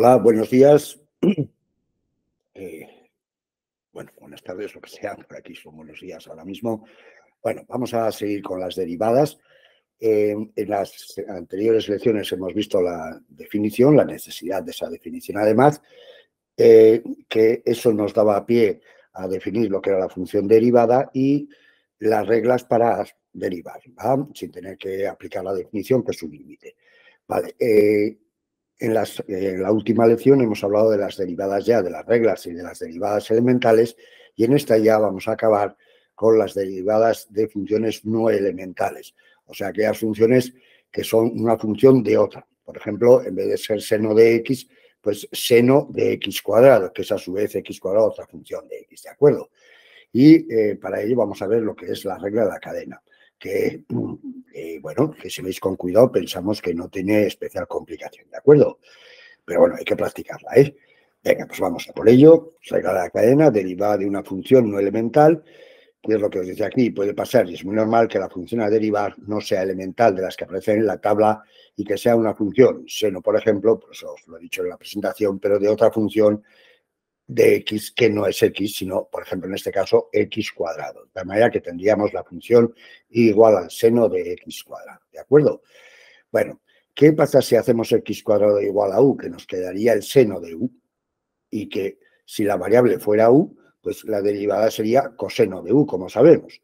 Hola, buenos días. Eh, bueno, buenas tardes, lo que sea, por aquí son buenos días ahora mismo. Bueno, vamos a seguir con las derivadas. En las anteriores lecciones hemos visto la definición, la necesidad de esa definición, además, que eso nos daba pie a definir lo que era la función derivada y las reglas para derivar, ¿va? Sin tener que aplicar la definición, que es un límite. Vale, en la última lección hemos hablado de las derivadas ya, de las reglas y de las derivadas elementales, y en esta ya vamos a acabar con las derivadas de funciones no elementales, o sea, aquellas funciones que son una función de otra. Por ejemplo, en vez de ser seno de x, pues seno de x cuadrado, que es a su vez x cuadrado, otra función de x, ¿de acuerdo? Y para ello vamos a ver lo que es la regla de la cadena, que, bueno, que si veis con cuidado pensamos que no tiene especial complicación, ¿de acuerdo? Pero bueno, hay que practicarla, ¿eh? Venga, pues vamos a por ello. Regla de la cadena derivada de una función no elemental, que es lo que os decía aquí, puede pasar, y es muy normal que la función a derivar no sea elemental de las que aparecen en la tabla y que sea una función seno, por ejemplo, pues os lo he dicho en la presentación, pero de otra función de x que no es x, sino, por ejemplo, en este caso, x cuadrado. De tal manera que tendríamos la función igual al seno de x cuadrado, ¿de acuerdo? Bueno, ¿qué pasa si hacemos x cuadrado igual a u? Que nos quedaría el seno de u y que si la variable fuera u, pues la derivada sería coseno de u, como sabemos.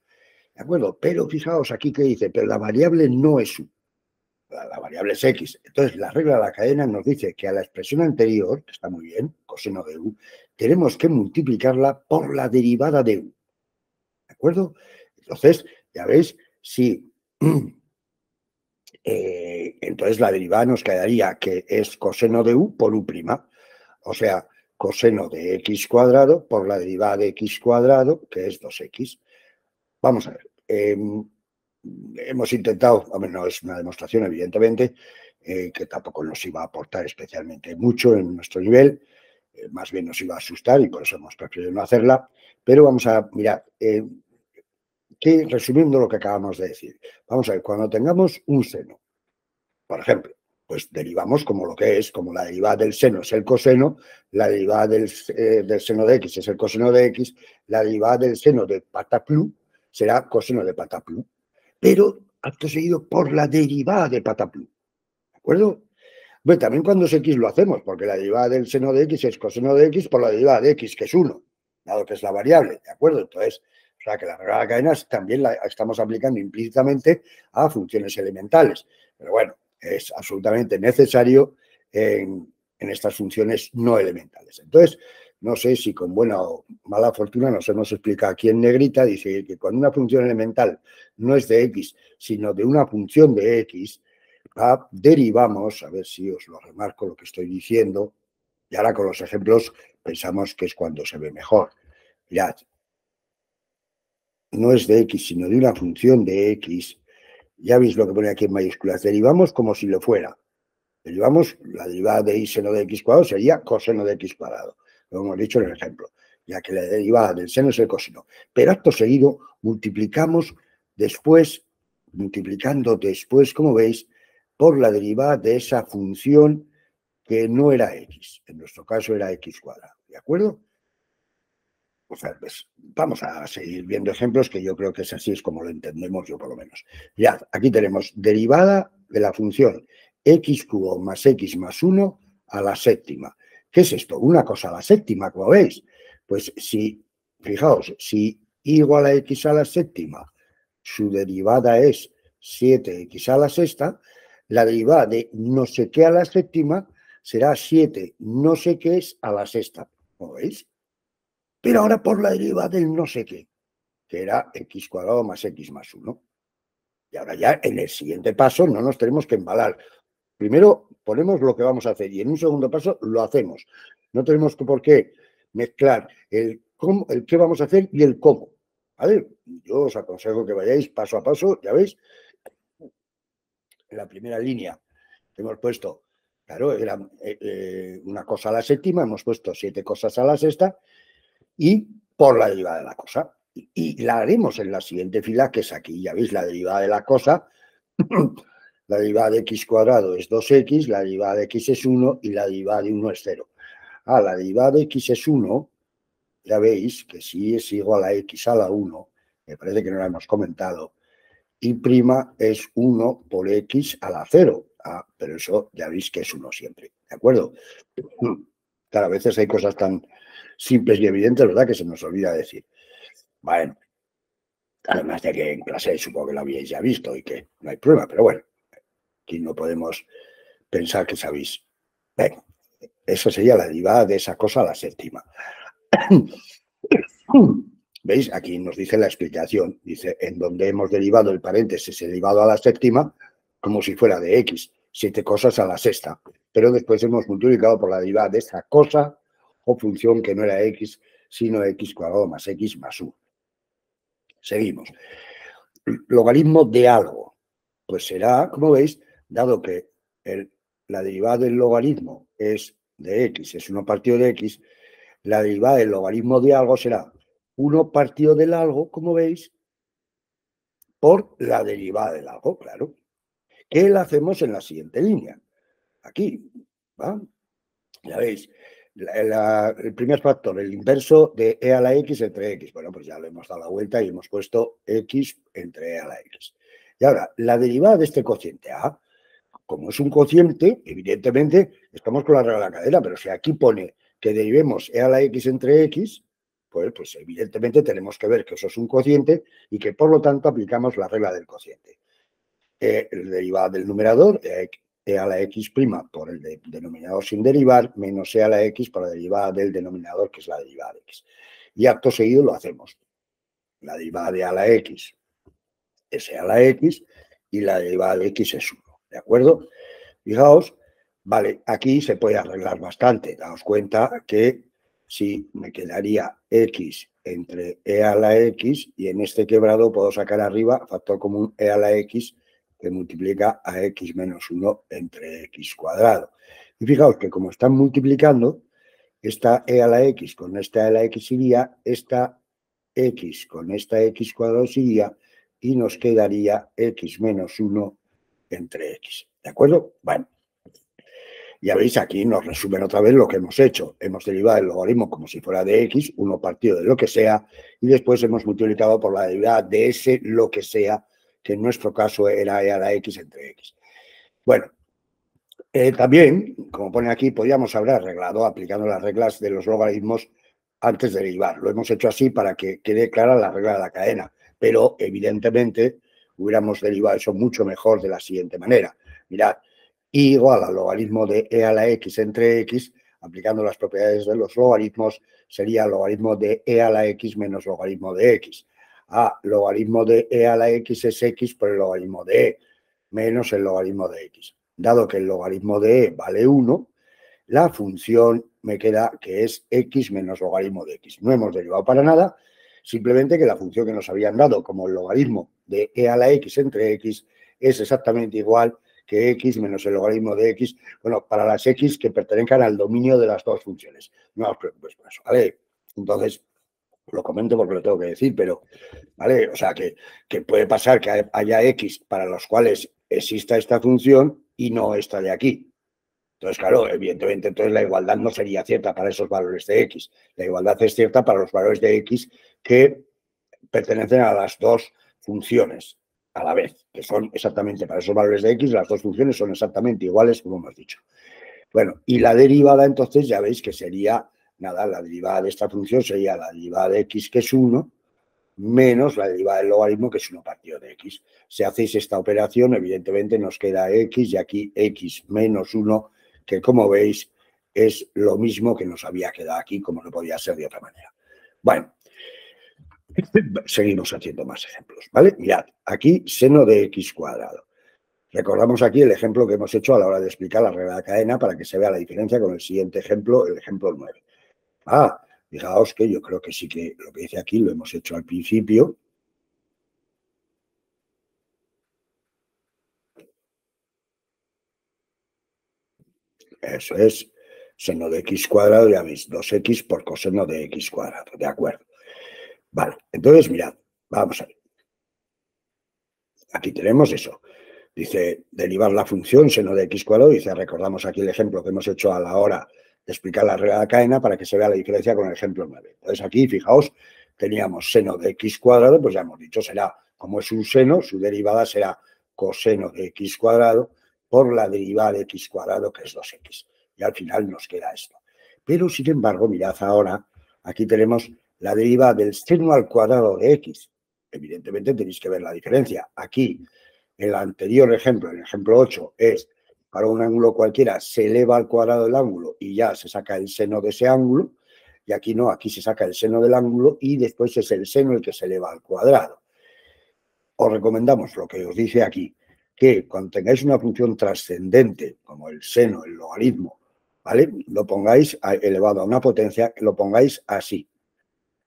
¿De acuerdo? Pero fijaos aquí que dice, pero la variable no es u. La variable es x. Entonces, la regla de la cadena nos dice que a la expresión anterior, que está muy bien, coseno de u, tenemos que multiplicarla por la derivada de u. ¿De acuerdo? Entonces, ya veis, si entonces la derivada nos quedaría que es coseno de u por u'. O sea, coseno de x cuadrado por la derivada de x cuadrado, que es 2x. Vamos a ver. Hemos intentado, hombre, no es una demostración, evidentemente, que tampoco nos iba a aportar especialmente mucho en nuestro nivel, más bien nos iba a asustar y por eso hemos preferido no hacerla, pero vamos a mirar, resumiendo lo que acabamos de decir, vamos a ver, cuando tengamos un seno, por ejemplo, pues derivamos como lo que es, como la derivada del seno es el coseno, la derivada del seno de x es el coseno de x, la derivada del seno de pataplu será coseno de pataplu, pero acto seguido por la derivada de pataplu, ¿de acuerdo? Bueno, también cuando es x lo hacemos, porque la derivada del seno de x es coseno de x por la derivada de x, que es 1, dado que es la variable, ¿de acuerdo? Entonces, o sea que la regla de la cadena también la estamos aplicando implícitamente a funciones elementales, pero bueno, es absolutamente necesario en estas funciones no elementales. Entonces, no sé si con buena o mala fortuna nos hemos explicado aquí en negrita, dice que cuando una función elemental no es de x, sino de una función de x, derivamos, a ver si os lo remarco lo que estoy diciendo, y ahora con los ejemplos pensamos que es cuando se ve mejor. Mirad, no es de x, sino de una función de x. Ya veis lo que pone aquí en mayúsculas. Derivamos como si lo fuera. Derivamos la derivada de y seno de x cuadrado sería coseno de x cuadrado. Lo hemos dicho en el ejemplo, ya que la derivada del seno es el coseno. Pero acto seguido multiplicamos después, multiplicando después, como veis, por la derivada de esa función que no era x. En nuestro caso era x cuadrado. ¿De acuerdo? O sea, pues vamos a seguir viendo ejemplos que yo creo que es así, es como lo entendemos yo por lo menos. Ya, aquí tenemos derivada de la función x cubo más x más 1 a la séptima. ¿Qué es esto? Una cosa a la séptima, como veis. Pues si, fijaos, si y igual a x a la séptima, su derivada es 7x a la sexta, la derivada de no sé qué a la séptima será 7 no sé qué es a la sexta. ¿Como veis? Pero ahora por la derivada del no sé qué, que era x cuadrado más x más 1. Y ahora ya en el siguiente paso no nos tenemos que embalar. Primero ponemos lo que vamos a hacer y en un segundo paso lo hacemos. No tenemos por qué mezclar el qué vamos a hacer y el cómo. ¿Vale? Yo os aconsejo que vayáis paso a paso, ya veis. En la primera línea hemos puesto, claro, era una cosa a la séptima, hemos puesto 7 cosas a la sexta, y por la derivada de la cosa. Y la haremos en la siguiente fila, que es aquí. Ya veis, la derivada de la cosa La derivada de x cuadrado es 2x, la derivada de x es 1 y la derivada de 1 es 0. La derivada de x es 1, ya veis que si es igual a x a la 1, me parece que no lo hemos comentado, y' es 1 por x a la 0. Pero eso ya veis que es 1 siempre, ¿de acuerdo? Claro, a veces hay cosas tan simples y evidentes, ¿verdad?, que se nos olvida decir. Bueno, además de que en clase supongo que lo habíais ya visto y que no hay prueba, pero bueno, aquí no podemos pensar que sabéis. Venga, eso sería la derivada de esa cosa a la séptima. ¿Veis? Aquí nos dice la explicación. Dice, en donde hemos derivado el paréntesis derivado a la séptima, como si fuera de x, 7 cosas a la sexta. Pero después hemos multiplicado por la derivada de esta cosa o función que no era x, sino x cuadrado más x más 1. Seguimos. Logaritmo de algo. Pues será, como veis, dado que la derivada del logaritmo es de x, es 1 partido de x, la derivada del logaritmo de algo será 1 partido del algo, como veis, por la derivada del algo, claro. ¿Qué la hacemos en la siguiente línea? Aquí, ¿va? Ya veis, el primer factor, el inverso de e a la x entre x. Bueno, pues ya le hemos dado la vuelta y hemos puesto x entre e a la x. Y ahora, la derivada de este cociente a, como es un cociente, evidentemente estamos con la regla de la cadena, pero si aquí pone que derivemos e a la x entre x, pues evidentemente tenemos que ver que eso es un cociente y que por lo tanto aplicamos la regla del cociente. El derivado del numerador, e a la x' por el denominador sin derivar, menos e a la x por la derivada del denominador, que es la derivada de x. Y acto seguido lo hacemos. La derivada de a la x es e a la x y la derivada de x es 1. ¿De acuerdo? Fijaos, vale, aquí se puede arreglar bastante. Daos cuenta que si me quedaría x entre e a la x y en este quebrado puedo sacar arriba factor común e a la x que multiplica a x menos 1 entre x cuadrado. Y fijaos que como están multiplicando, esta e a la x con esta e a la x iría, esta x con esta x cuadrado iría y nos quedaría x menos 1 entre x. ¿De acuerdo? Bueno. Ya veis, aquí nos resumen otra vez lo que hemos hecho. Hemos derivado el logaritmo como si fuera de x, 1 partido de lo que sea, y después hemos multiplicado por la derivada de ese lo que sea, que en nuestro caso era e a la x entre x. Bueno, también, como pone aquí, podríamos haber arreglado aplicando las reglas de los logaritmos antes de derivar. Lo hemos hecho así para que quede clara la regla de la cadena, pero evidentemente hubiéramos derivado eso mucho mejor de la siguiente manera. Mirad, y igual al logaritmo de e a la x entre x, aplicando las propiedades de los logaritmos, sería logaritmo de e a la x menos logaritmo de x. Logaritmo de e a la x es x por el logaritmo de e, menos el logaritmo de x. Dado que el logaritmo de e vale 1, la función me queda que es x menos logaritmo de x. No hemos derivado para nada, simplemente que la función que nos habían dado como el logaritmo de e a la x entre x es exactamente igual que x menos el logaritmo de x, bueno, para las x que pertenezcan al dominio de las dos funciones. No os preocupéis por eso, ¿vale? Entonces, lo comento porque lo tengo que decir, pero, ¿vale? O sea, que puede pasar que haya x para los cuales exista esta función y no esta de aquí. Entonces, claro, evidentemente, entonces la igualdad no sería cierta para esos valores de x. La igualdad es cierta para los valores de x que pertenecen a las dos funciones a la vez, que son exactamente para esos valores de x, las dos funciones son exactamente iguales, como hemos dicho. Bueno, y la derivada, entonces, ya veis que sería, nada, la derivada de esta función sería la derivada de x, que es 1, menos la derivada del logaritmo, que es 1 partido de x. Si hacéis esta operación, evidentemente nos queda x y aquí x menos 1, que como veis es lo mismo que nos había quedado aquí, como no podía ser de otra manera. Bueno, seguimos haciendo más ejemplos, ¿vale? Mirad, aquí seno de x cuadrado. Recordamos aquí el ejemplo que hemos hecho a la hora de explicar la regla de la cadena para que se vea la diferencia con el siguiente ejemplo, el ejemplo 9. Fijaos que yo creo que sí que lo que dice aquí lo hemos hecho al principio. Eso es seno de x cuadrado, ya veis, 2x por coseno de x cuadrado, ¿de acuerdo? Vale, entonces mirad, vamos a ver. Aquí tenemos eso. Dice, derivar la función seno de x cuadrado. Dice, recordamos aquí el ejemplo que hemos hecho a la hora de explicar la regla de la cadena para que se vea la diferencia con el ejemplo 9. Entonces aquí, fijaos, teníamos seno de x cuadrado, pues ya hemos dicho, será, como es un seno, su derivada será coseno de x cuadrado por la derivada de x cuadrado, que es 2x. Y al final nos queda esto. Pero, sin embargo, mirad ahora, aquí tenemos la derivada del seno al cuadrado de x. Evidentemente tenéis que ver la diferencia. Aquí, el anterior ejemplo, el ejemplo 8, es para un ángulo cualquiera se eleva al cuadrado del ángulo y ya se saca el seno de ese ángulo, y aquí no, aquí se saca el seno del ángulo y después es el seno el que se eleva al cuadrado. Os recomendamos lo que os dice aquí, que cuando tengáis una función trascendente, como el seno, el logaritmo, ¿vale? Lo pongáis elevado a una potencia, que lo pongáis así,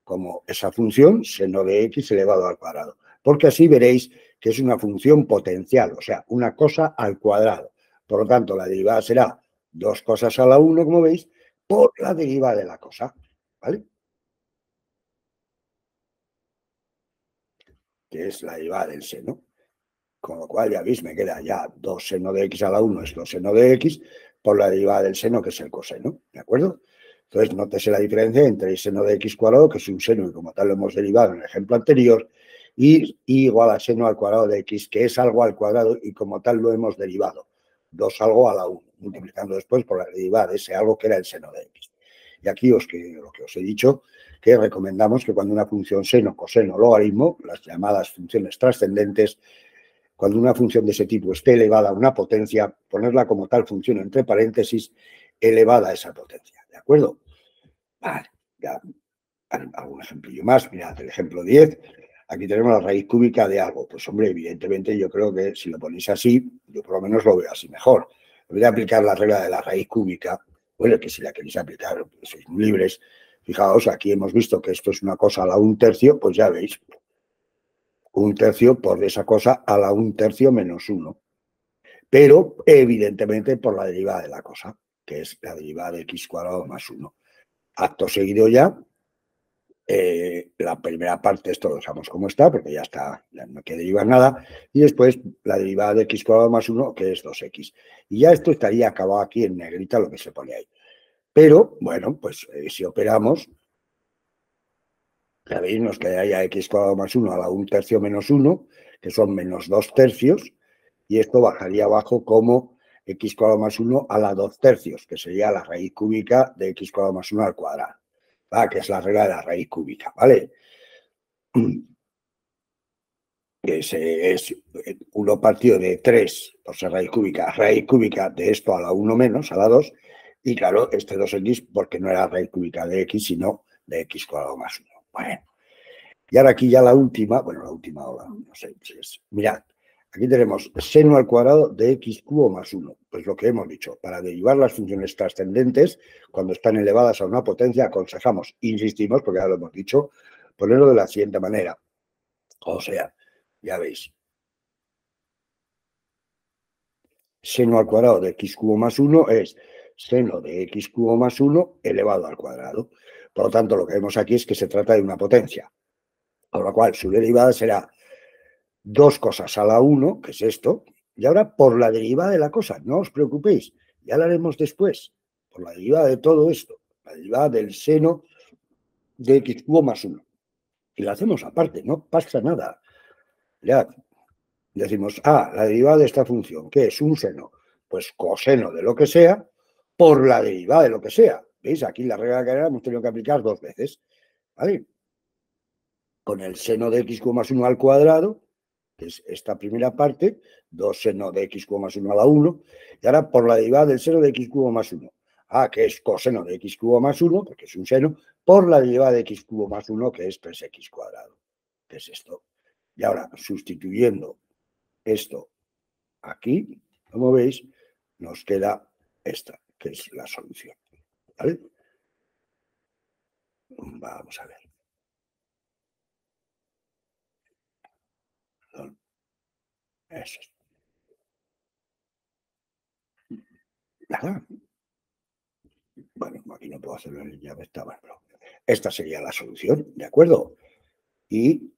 como esa función, seno de x elevado al cuadrado, porque así veréis que es una función potencial, o sea, una cosa al cuadrado. Por lo tanto, la derivada será dos cosas a la 1, como veis, por la derivada de la cosa, ¿vale? Que es la derivada del seno. Con lo cual, ya veis, me queda ya 2 seno de x a la 1 es 2 seno de x por la derivada del seno, que es el coseno, ¿de acuerdo? Entonces, nótese la diferencia entre el seno de x cuadrado, que es un seno y como tal lo hemos derivado en el ejemplo anterior, y igual a seno al cuadrado de x, que es algo al cuadrado y como tal lo hemos derivado. 2 algo a la 1, multiplicando después por la derivada de ese algo que era el seno de x. Y aquí lo que os he dicho, que recomendamos que cuando una función seno, coseno, logaritmo, las llamadas funciones trascendentes, cuando una función de ese tipo esté elevada a una potencia, ponerla como tal función entre paréntesis elevada a esa potencia, ¿de acuerdo? Vale, ya algún ejemplillo más. Mirad, el ejemplo 10, aquí tenemos la raíz cúbica de algo. Pues hombre, evidentemente yo creo que si lo ponéis así, yo por lo menos lo veo así mejor. Voy a aplicar la regla de la raíz cúbica. Bueno, que si la queréis aplicar, pues sois muy libres. Fijaos, aquí hemos visto que esto es una cosa a la 1/3, pues ya veis, 1/3 por esa cosa a la 1/3 menos 1. Pero evidentemente por la derivada de la cosa, que es la derivada de x cuadrado más 1. Acto seguido ya, la primera parte, esto lo dejamos como está, porque ya está, ya no hay que derivar nada, y después la derivada de x cuadrado más 1, que es 2x. Y ya esto estaría acabado aquí en negrita lo que se pone ahí. Pero, bueno, pues si operamos, ya veis, nos quedaría x cuadrado más 1 a la 1/3 menos 1, que son menos 2/3, y esto bajaría abajo como x cuadrado más 1 a la 2/3, que sería la raíz cúbica de x cuadrado más 1 al cuadrado, ¿va? Que es la regla de la raíz cúbica, ¿vale? Que es 1 partido de 3 por ser raíz cúbica de esto a la 1 menos, a la 2, y claro, este 2x porque no era raíz cúbica de x, sino de x cuadrado más 1. Bueno, y ahora aquí ya la última, bueno, la última hora, no sé si es, mirad, aquí tenemos seno al cuadrado de x cubo más 1. Pues lo que hemos dicho, para derivar las funciones trascendentes, cuando están elevadas a una potencia, aconsejamos, insistimos, porque ya lo hemos dicho, ponerlo de la siguiente manera. O sea, ya veis, seno al cuadrado de x cubo más 1 es seno de x cubo más 1 elevado al cuadrado. Por lo tanto, lo que vemos aquí es que se trata de una potencia, con lo cual su derivada será dos cosas a la 1, que es esto, y ahora por la derivada de la cosa, no os preocupéis, ya la haremos después, por la derivada de todo esto, la derivada del seno de x cubo más 1. Y la hacemos aparte, no pasa nada. Ya decimos, la derivada de esta función, ¿qué es? Un seno. Pues coseno de lo que sea por la derivada de lo que sea. ¿Veis? Aquí la regla de la cadena hemos tenido que aplicar dos veces. ¿Vale? Con el seno de x cubo más 1 al cuadrado, que es esta primera parte, 2 seno de x cubo más 1 a la 1, y ahora por la derivada del seno de x cubo más 1. Que es coseno de x cubo más 1, porque es un seno, por la derivada de x cubo más 1, que es 3x cuadrado, que es esto. Y ahora, sustituyendo esto aquí, como veis, nos queda esta, que es la solución. ¿Vale? Vamos a ver. Eso es. Nada. Bueno, aquí no puedo hacerlo en llave, estaba, pero esta sería la solución, ¿de acuerdo? Y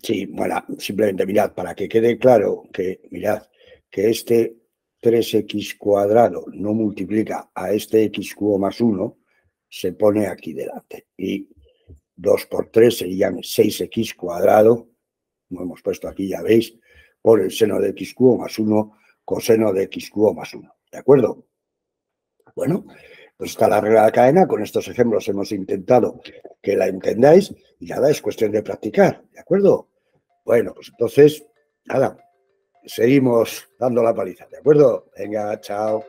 Sí, bueno, simplemente mirad, para que quede claro que, mirad, que este 3x cuadrado no multiplica a este x cubo más 1, se pone aquí delante. Y 2 por 3 serían 6x cuadrado, como hemos puesto aquí, ya veis, por el seno de x cubo más 1, coseno de x cubo más 1. ¿De acuerdo? Bueno, pues está la regla de la cadena. Con estos ejemplos hemos intentado que la entendáis y nada, es cuestión de practicar. ¿De acuerdo? Bueno, pues entonces, nada, seguimos dando la paliza. ¿De acuerdo? Venga, chao.